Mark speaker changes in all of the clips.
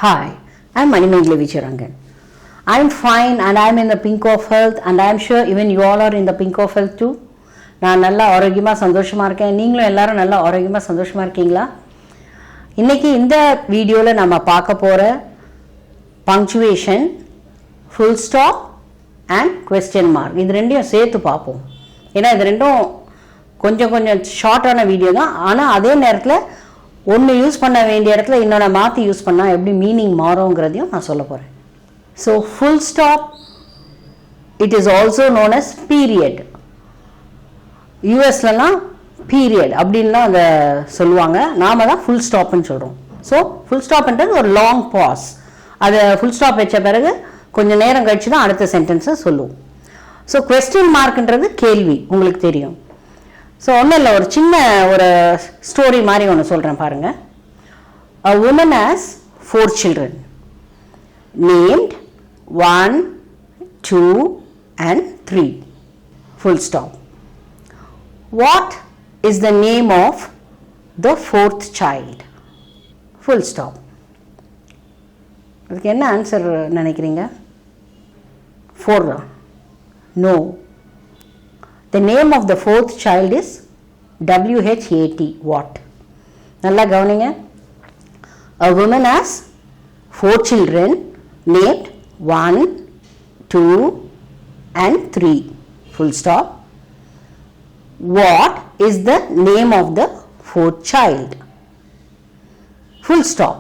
Speaker 1: Hi, I'm Manimendi Vicharangan. I'm fine and I'm in the pink of health and I'm sure even you all are in the pink of health too. நான் நல்லா ஆரோக்கியமா சந்தோஷமா இருக்கேன். நீங்களும் எல்லாரும் நல்லா ஆரோக்கியமா சந்தோஷமா இருக்கீங்களா? இன்னைக்கு இந்த வீடியோல நம்ம பார்க்க போற punctuation, full stop and question mark. இது ரெண்டையும் சேர்த்து பார்ப்போம். ஏன்னா இது ரெண்டும் கொஞ்சம் ஷார்ட்டான வீடியோ தான். ஆனா அதே நேரத்துல ஒன்று யூஸ் பண்ண வேண்டிய இடத்துல இன்னொன்று மாற்றி யூஸ் பண்ணால் எப்படி மீனிங் மாறுங்கிறதையும் நான் சொல்ல போகிறேன். So full stop it is also known as period. யூஎஸ்லலாம் பீரியட் அப்படின்லாம் அதை சொல்லுவாங்க, நாம தான் ஃபுல் ஸ்டாப்னு சொல்கிறோம். ஸோ ஃபுல் ஸ்டாப்ன்றது ஒரு லாங் பாஸ். அதை ஃபுல் ஸ்டாப் வச்ச பிறகு கொஞ்சம் நேரம் கழிச்சு தான் அடுத்த சென்டென்ஸை சொல்லுவோம். ஸோ கொஸ்டின் மார்க்ன்றது கேள்வி, உங்களுக்கு தெரியும். ஸோ ஒன்றும் இல்லை, ஒரு சின்ன ஒரு ஸ்டோரி மாதிரி ஒன்று சொல்கிறேன் பாருங்கள். A woman has 4 children named 1, 2 and 3. Full stop. What is the name of the 4th child? Full stop. அதுக்கு என்ன ஆன்சர் நினைக்கிறீங்க? 4. No. The name of the 4th child is WHAT. What? நல்லா கவனிங்க. A woman has 4 children named 1, 2 and 3. Full stop. What is the name of the 4th child? Full stop.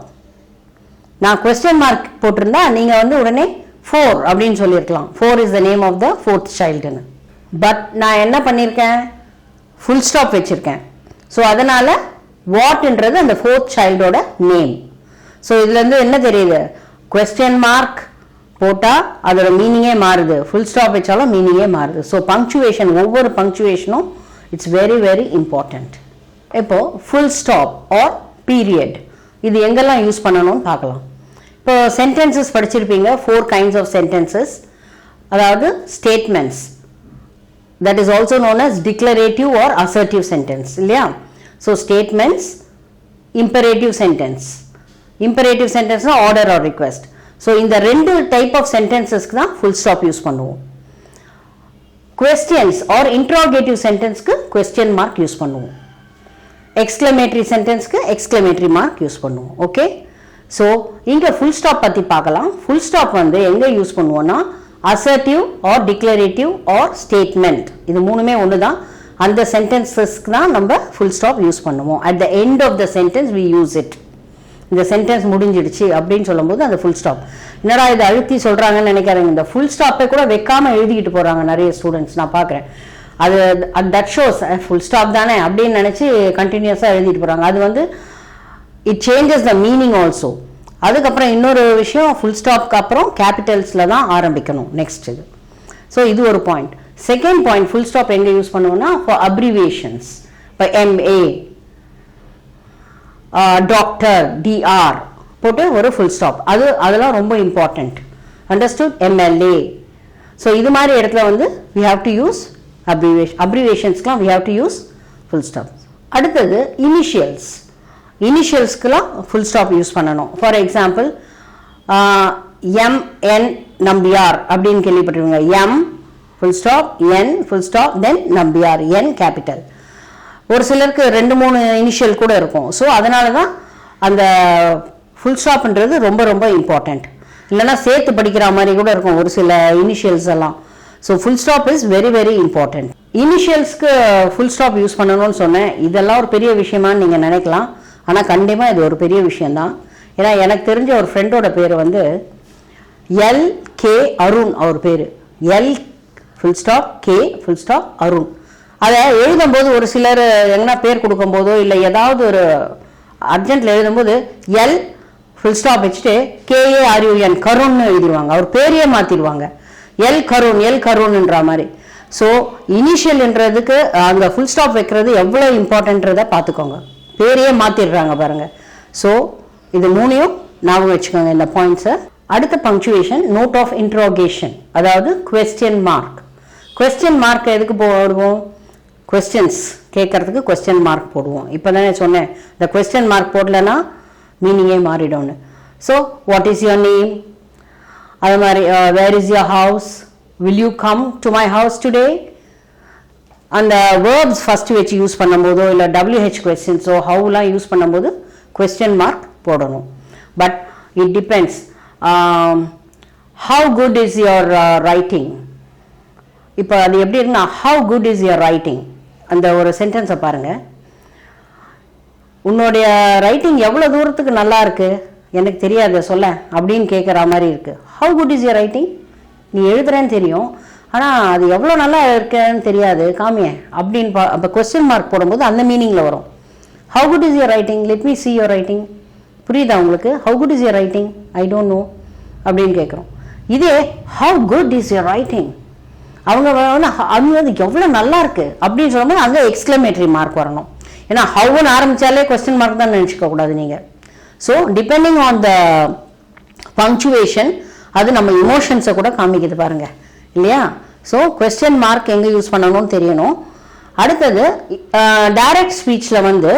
Speaker 1: நான் question mark போட்டிருந்தா நீங்க வந்து உடனே 4 அப்படின்னு சொல்லியிருக்கலாம். 4 is the name of the 4th child. But நான் என்ன பண்ணியிருக்கேன், ஃபுல் ஸ்டாப் வச்சுருக்கேன். ஸோ அதனால் வாட்ன்றது அந்த 4th சைல்டோட நேம். ஸோ இதுலேருந்து என்ன தெரியுது, கொஸ்டின் மார்க் போட்டால் அதோட மீனிங்கே மாறுது, ஃபுல் ஸ்டாப் வச்சாலும் மீனிங்கே மாறுது. ஸோ பங்க்சுவேஷன், ஒவ்வொரு பங்க்சுவேஷனும் இட்ஸ் வெரி வெரி இம்பார்ட்டண்ட். இப்போது ஃபுல் ஸ்டாப் ஆர் பீரியட் இது எங்கெல்லாம் யூஸ் பண்ணணும்னு பார்க்கலாம். இப்போ சென்டென்சஸ் படிச்சிருப்பீங்க, 4 kinds of sentences. அதாவது statements, that is also known as declarative or assertive sentence இல்லையா? So statements, imperative sentence. Imperative sentence na order or request. So இந்த ரெண்டு type of sentences க்கு தான் full stop யூஸ் பண்ணுவோம். Questions or interrogative sentence க்கு question mark use பண்ணுவோம். Exclamatory sentence க்கு exclamatory mark use பண்ணுவோம். ஓகே, ஸோ இங்கே full stop பற்றி பார்க்கலாம். full stop வந்து எங்கே யூஸ் பண்ணுவோம்னா assertive or declarative or statement, இது மூணுமே ஒன்று தான். அந்த சென்டென்சஸ்க்கு தான் நம்ம ஃபுல் ஸ்டாப் யூஸ் பண்ணுவோம். At the end of the sentence we use it. இந்த சென்டென்ஸ் முடிஞ்சிடுச்சு அப்படின்னு சொல்லும்போது அந்த ஃபுல் ஸ்டாப். என்னடா இதை அழுத்தி சொல்கிறாங்கன்னு நினைக்காதீங்க, இந்த ஃபுல் ஸ்டாப்பை கூட வைக்காமல் எழுதிக்கிட்டு போகிறாங்க நிறைய ஸ்டூடெண்ட்ஸ், நான் பார்க்குறேன். அது தட் ஷோஸ் ஃபுல் ஸ்டாப் தானே அப்படின்னு நினச்சி கண்டினியூஸாக எழுதிட்டு போகிறாங்க. அது வந்து it changes the meaning also. அதுக்கப்புறம் இன்னொரு விஷயம், ஃபுல் ஸ்டாப்க்கு அப்புறம் கேபிட்டல்ஸில் தான் ஆரம்பிக்கணும் நெக்ஸ்ட் இது. ஸோ இது ஒரு point. Second point, full stop எங்கே யூஸ் பண்ணுவோம்னா ஃபார் அப்ரிவியேஷன்ஸ். இப்போ MA, டாக்டர், DR போட்டு ஒரு ஃபுல் ஸ்டாப், அதெல்லாம் ரொம்ப இம்பார்ட்டண்ட். அண்டர்ஸ்டுட்? MLA. ஸோ இது மாதிரி இடத்துல வந்து we have to use அப்ரிவியேஷன்ஸ்க்குலாம் we have to use full stop. அடுத்தது இனிஷியல்ஸ். இனிஷியல்ஸ்க்குலாம் ஃபுல் ஸ்டாப் யூஸ் பண்ணணும். ஃபார் எக்ஸாம்பிள் MN நம்பியார் அப்படின்னு கேள்விப்பட்டிருவீங்க. M full stop, N full stop, then Nambiar, N capital. ஒரு சிலருக்கு 2-3 இனிஷியல் கூட இருக்கும். ஸோ அதனால தான் அந்த ஃபுல் ஸ்டாப்ன்றது ரொம்ப ரொம்ப இம்பார்ட்டண்ட். இல்லைன்னா சேர்த்து படிக்கிற மாதிரி கூட இருக்கும் ஒரு சில இனிஷியல்ஸ் எல்லாம். So full stop is very very important. இனிஷியல்ஸ்க்கு ஃபுல் ஸ்டாப் யூஸ் பண்ணணும்னு சொன்னேன். இதெல்லாம் ஒரு பெரிய விஷயமான்னு நீங்கள் நினைக்கலாம், ஆனால் கண்டிப்பாக இது ஒரு பெரிய விஷயந்தான். ஏன்னா எனக்கு தெரிஞ்ச ஒரு ஃப்ரெண்டோட பேர் வந்து LK அருண். அவர் பேர் L full stop K full stop Arun. அதை எழுதும்போது ஒரு சிலர் எங்கன்னா பேர் கொடுக்கும்போதோ இல்லை ஏதாவது ஒரு அர்ஜென்ட்டில் எழுதும்போது எல் ஃபுல் ஸ்டாப் வச்சுட்டு KARUN கருண்னு எழுதிடுவாங்க. அவர் பேரையே மாற்றிடுவாங்க, எல் கருண்ன்ற மாதிரி. ஸோ இனிஷியல்ன்றதுக்கு அங்கே ஃபுல் ஸ்டாப் வைக்கிறது எவ்வளோ இம்பார்ட்டன்றதை பார்த்துக்கோங்க. பேரையே மாற்றிடுறாங்க பாருங்க. ஸோ இது மூணையும் ஞாபகம் வச்சுக்கோங்க இந்த பாயிண்ட்ஸை. அடுத்த பங்க்சுவேஷன், நோட் ஆஃப் இன்ட்ரோகேஷன், அதாவது கொஸ்டின் மார்க். கொஸ்டின் மார்க் எதுக்கு போடுவோம்? கொஸ்டின்ஸ் கேட்கறதுக்கு கொஸ்டின் மார்க் போடுவோம். இப்போ தானே சொன்னேன், இந்த கொஸ்டின் மார்க் போடலன்னா மீனிங்கே மாறிடும்னு. So what is your name, அது மாதிரி where is your house, will you come to my house today. அந்த வேர்ப்ஸ் ஃபஸ்ட்டு வச்சு யூஸ் பண்ணும்போதோ இல்லை WH கொஸ்டின்ஸோ ஹவுலாம் யூஸ் பண்ணும்போது கொஸ்டின் மார்க் போடணும். But it depends. How good is your writing. இப்போ அது எப்படி இருக்குன்னா, how good is your writing, அந்த ஒரு சென்டென்ஸை பாருங்கள். உன்னுடைய ரைட்டிங் எவ்வளோ தூரத்துக்கு நல்லா இருக்குது எனக்கு தெரியாது சொல்ல அப்படின்னு கேட்குற மாதிரி இருக்குது. How good is your writing, நீ எழுதுறேன்னு தெரியும், ஆனால் அது எவ்வளோ நல்லா இருக்குன்னு தெரியாது காமிய அப்படின்னு அப்போ கொஸ்டின் மார்க் போடும்போது அந்த மீனிங்கில் வரும். How good is your writing, let me see your writing. புரியுதா உங்களுக்கு? How good is your writing, I don't know அப்படின்னு கேட்குறோம். இதே how good is your writing, அவங்க வந்து எவ்வளோ நல்லா இருக்கு அப்படின்னு சொல்லும்போது அங்கே எக்ஸ்க்ளமேட்டரி மார்க் வரணும். ஏன்னா ஹவுன்னு ஆரம்பித்தாலே கொஸ்டின் மார்க் தான் நினச்சிக்க கூடாது நீங்கள். So depending on the punctuation அது நம்ம இமோஷன்ஸை கூட காமிக்குது பாருங்க இல்லையா. ஸோ கொஸ்டின் மார்க் எங்கே யூஸ் பண்ணணும்னு தெரியணும். அடுத்தது டைரக்ட் ஸ்பீச்சில் வந்து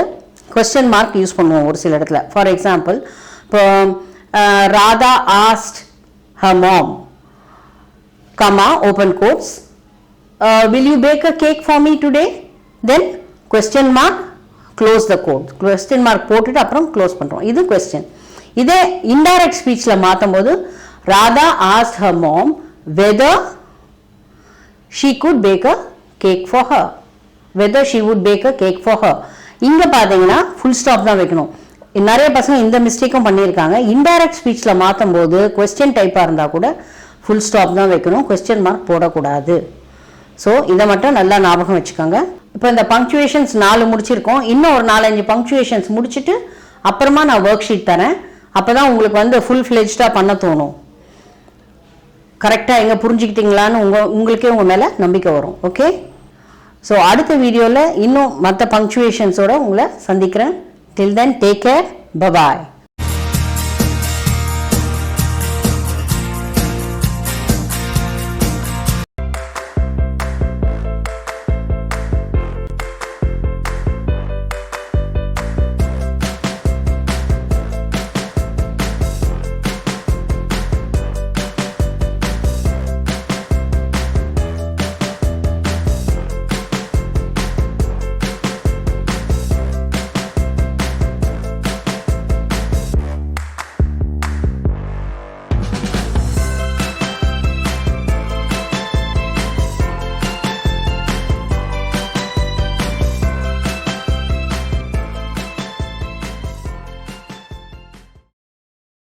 Speaker 1: கொஸ்டின் மார்க் யூஸ் பண்ணுவோம் ஒரு சில இடத்துல. ஃபார் எக்ஸாம்பிள், இப்போ Radha asked her mom, comma, open quotes, will you bake a cake for me today? Then question mark, close the quote. Question mark போட்டுட்டு அப்புறம் க்ளோஸ் பண்ணுறோம். இது கொஸ்டின். இதே இன்டைரக்ட் ஸ்பீச்சில் மாற்றும் போது Radha asked her mom whether she could bake a cake for her. Whether she would bake a cake for her. இங்கே பார்த்தீங்கன்னா full stop தான் வைக்கணும். நிறைய பசங்க இந்த மிஸ்டேக்கும் பண்ணியிருக்காங்க. இன்டைரக்ட் ஸ்பீச்சில் மாற்றும் போது கொஸ்டின் டைப்பாக இருந்தால் கூட ஃபுல் ஸ்டாப் தான் வைக்கணும், கொஸ்டின் மார்க் போடக்கூடாது. ஸோ இதை மட்டும் நல்லா ஞாபகம் வச்சுக்கோங்க. இப்போ இந்த பங்க்சுவேஷன்ஸ் 4 முடிச்சிருக்கோம். இன்னும் ஒரு 4-5 பங்க்சுவேஷன்ஸ் முடிச்சுட்டு அப்புறமா நான் ஒர்க் ஷீட் தரேன். அப்போ தான் உங்களுக்கு வந்து ஃபுல் ஃப்ளெஜ்டாக பண்ண தோணும். கரெக்டாக எங்கே புரிஞ்சுக்கிட்டீங்களான்னு உங்களுக்கே உங்கள் மேலே நம்பிக்கை வரும். ஓகே, ஸோ அடுத்த வீடியோவில் இன்னும் மற்ற பங்க்சுவேஷன்ஸோடு உங்களை சந்திக்கிறேன். Till then, take care. Bye-bye.